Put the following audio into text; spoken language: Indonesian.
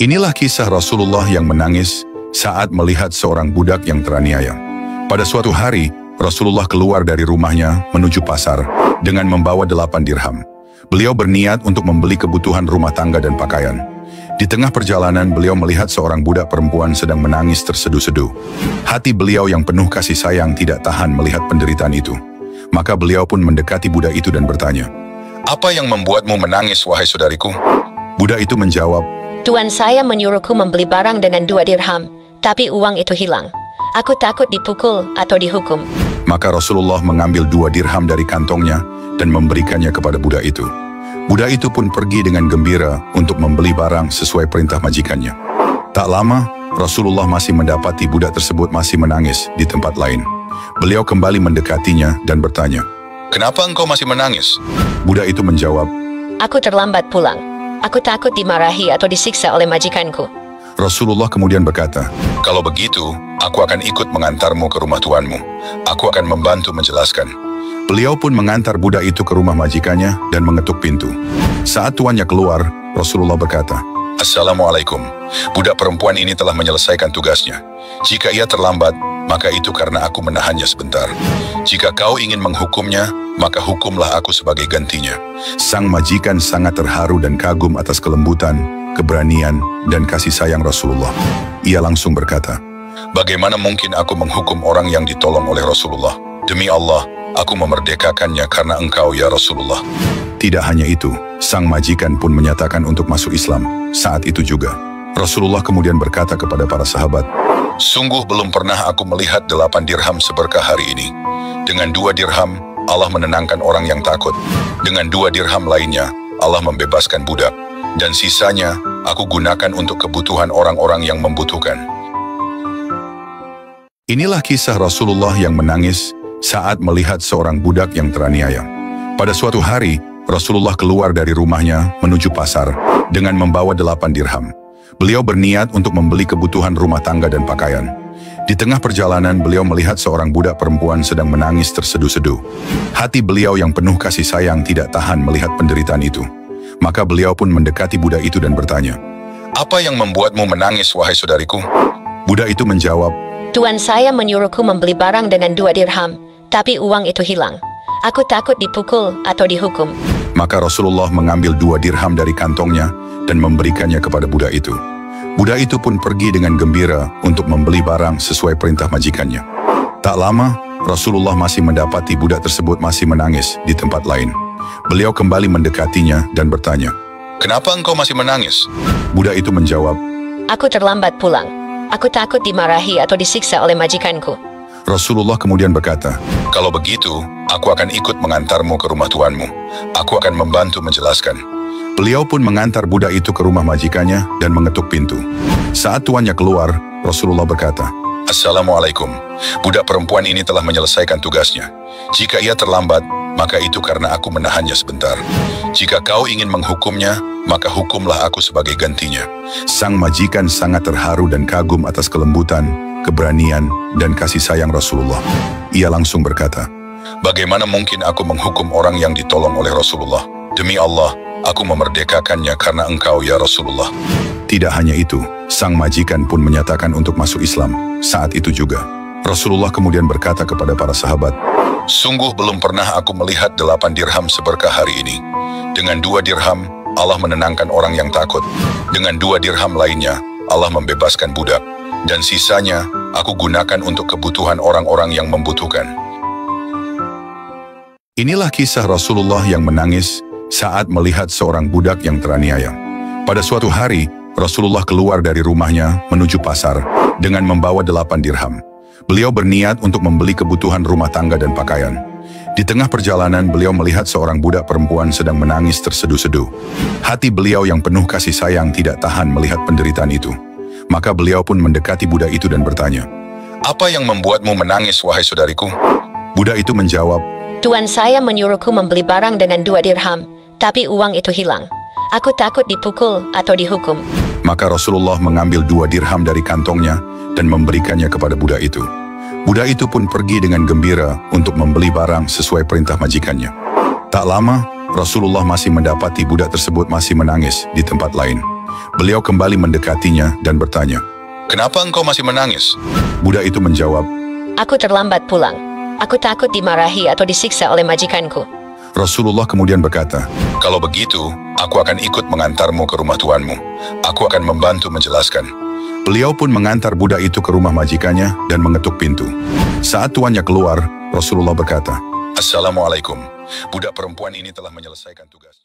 Inilah kisah Rasulullah yang menangis saat melihat seorang budak yang teraniaya. Pada suatu hari, Rasulullah keluar dari rumahnya menuju pasar dengan membawa 8 dirham. Beliau berniat untuk membeli kebutuhan rumah tangga dan pakaian. Di tengah perjalanan, beliau melihat seorang budak perempuan sedang menangis terseduh-seduh. Hati beliau yang penuh kasih sayang tidak tahan melihat penderitaan itu. Maka beliau pun mendekati budak itu dan bertanya, "Apa yang membuatmu menangis, wahai saudariku?" Budak itu menjawab, "Tuan saya menyuruhku membeli barang dengan 2 dirham, tapi uang itu hilang. Aku takut dipukul atau dihukum." Maka Rasulullah mengambil 2 dirham dari kantongnya dan memberikannya kepada budak itu. Budak itu pun pergi dengan gembira untuk membeli barang sesuai perintah majikannya. Tak lama, Rasulullah masih mendapati budak tersebut masih menangis di tempat lain. Beliau kembali mendekatinya dan bertanya, "Kenapa engkau masih menangis?" Budak itu menjawab, "Aku terlambat pulang. Aku takut dimarahi atau disiksa oleh majikanku." Rasulullah kemudian berkata, "Kalau begitu, aku akan ikut mengantarmu ke rumah tuanmu. Aku akan membantu menjelaskan." Beliau pun mengantar budak itu ke rumah majikannya dan mengetuk pintu. Saat tuannya keluar, Rasulullah berkata, "Assalamualaikum. Budak perempuan ini telah menyelesaikan tugasnya. Jika ia terlambat, maka itu karena aku menahannya sebentar. Jika kau ingin menghukumnya, maka hukumlah aku sebagai gantinya." Sang majikan sangat terharu dan kagum atas kelembutan, keberanian, dan kasih sayang Rasulullah. Ia langsung berkata, "Bagaimana mungkin aku menghukum orang yang ditolong oleh Rasulullah? Demi Allah, aku memerdekakannya karena engkau ya Rasulullah." Tidak hanya itu, sang majikan pun menyatakan untuk masuk Islam. Saat itu juga, Rasulullah kemudian berkata kepada para sahabat, "Sungguh belum pernah aku melihat 8 dirham seberkah hari ini. Dengan 2 dirham, Allah menenangkan orang yang takut. Dengan 2 dirham lainnya, Allah membebaskan budak. Dan sisanya, aku gunakan untuk kebutuhan orang-orang yang membutuhkan." Inilah kisah Rasulullah yang menangis saat melihat seorang budak yang teraniaya. Pada suatu hari, Rasulullah keluar dari rumahnya menuju pasar dengan membawa 8 dirham. Beliau berniat untuk membeli kebutuhan rumah tangga dan pakaian. Di tengah perjalanan, beliau melihat seorang budak perempuan sedang menangis terseduh-seduh. Hati beliau yang penuh kasih sayang tidak tahan melihat penderitaan itu. Maka beliau pun mendekati budak itu dan bertanya, "Apa yang membuatmu menangis, wahai saudariku?" Budak itu menjawab, "Tuan saya menyuruhku membeli barang dengan 2 dirham, tapi uang itu hilang. Aku takut dipukul atau dihukum." Maka Rasulullah mengambil 2 dirham dari kantongnya dan memberikannya kepada budak itu. Budak itu pun pergi dengan gembira untuk membeli barang sesuai perintah majikannya. Tak lama, Rasulullah masih mendapati budak tersebut masih menangis di tempat lain. Beliau kembali mendekatinya dan bertanya, "Kenapa engkau masih menangis?" Budak itu menjawab, "Aku terlambat pulang. Aku takut dimarahi atau disiksa oleh majikanku." Rasulullah kemudian berkata, "Kalau begitu, aku akan ikut mengantarmu ke rumah tuanmu. Aku akan membantu menjelaskan." Beliau pun mengantar budak itu ke rumah majikannya dan mengetuk pintu. Saat tuannya keluar, Rasulullah berkata, "Assalamualaikum. Budak perempuan ini telah menyelesaikan tugasnya. Jika ia terlambat, maka itu karena aku menahannya sebentar. Jika kau ingin menghukumnya, maka hukumlah aku sebagai gantinya." Sang majikan sangat terharu dan kagum atas kelembutan, keberanian, dan kasih sayang Rasulullah. Ia langsung berkata, "Bagaimana mungkin aku menghukum orang yang ditolong oleh Rasulullah? Demi Allah, aku memerdekakannya karena engkau ya Rasulullah." Tidak hanya itu, sang majikan pun menyatakan untuk masuk Islam. Saat itu juga, Rasulullah kemudian berkata kepada para sahabat, "Sungguh belum pernah aku melihat 8 dirham seberkah hari ini. Dengan 2 dirham, Allah menenangkan orang yang takut. Dengan 2 dirham lainnya, Allah membebaskan budak. Dan sisanya, aku gunakan untuk kebutuhan orang-orang yang membutuhkan." Inilah kisah Rasulullah yang menangis saat melihat seorang budak yang teraniaya. Pada suatu hari, Rasulullah keluar dari rumahnya menuju pasar dengan membawa 8 dirham. Beliau berniat untuk membeli kebutuhan rumah tangga dan pakaian. Di tengah perjalanan, beliau melihat seorang budak perempuan sedang menangis terseduh-seduh. Hati beliau yang penuh kasih sayang tidak tahan melihat penderitaan itu. Maka beliau pun mendekati budak itu dan bertanya, "Apa yang membuatmu menangis, wahai saudariku?" Budak itu menjawab, "Tuan saya menyuruhku membeli barang dengan 2 dirham, tapi uang itu hilang. Aku takut dipukul atau dihukum." Maka Rasulullah mengambil 2 dirham dari kantongnya dan memberikannya kepada budak itu. Budak itu pun pergi dengan gembira untuk membeli barang sesuai perintah majikannya. Tak lama, Rasulullah masih mendapati budak tersebut masih menangis di tempat lain. Beliau kembali mendekatinya dan bertanya, "Kenapa engkau masih menangis?" Budak itu menjawab, Aku terlambat pulang. Aku takut dimarahi atau disiksa oleh majikanku. Rasulullah kemudian berkata, "Kalau begitu, aku akan ikut mengantarmu ke rumah tuanmu. Aku akan membantu menjelaskan." Beliau pun mengantar budak itu ke rumah majikannya dan mengetuk pintu. Saat tuannya keluar, Rasulullah berkata, "Assalamualaikum. Budak perempuan ini telah menyelesaikan tugasnya."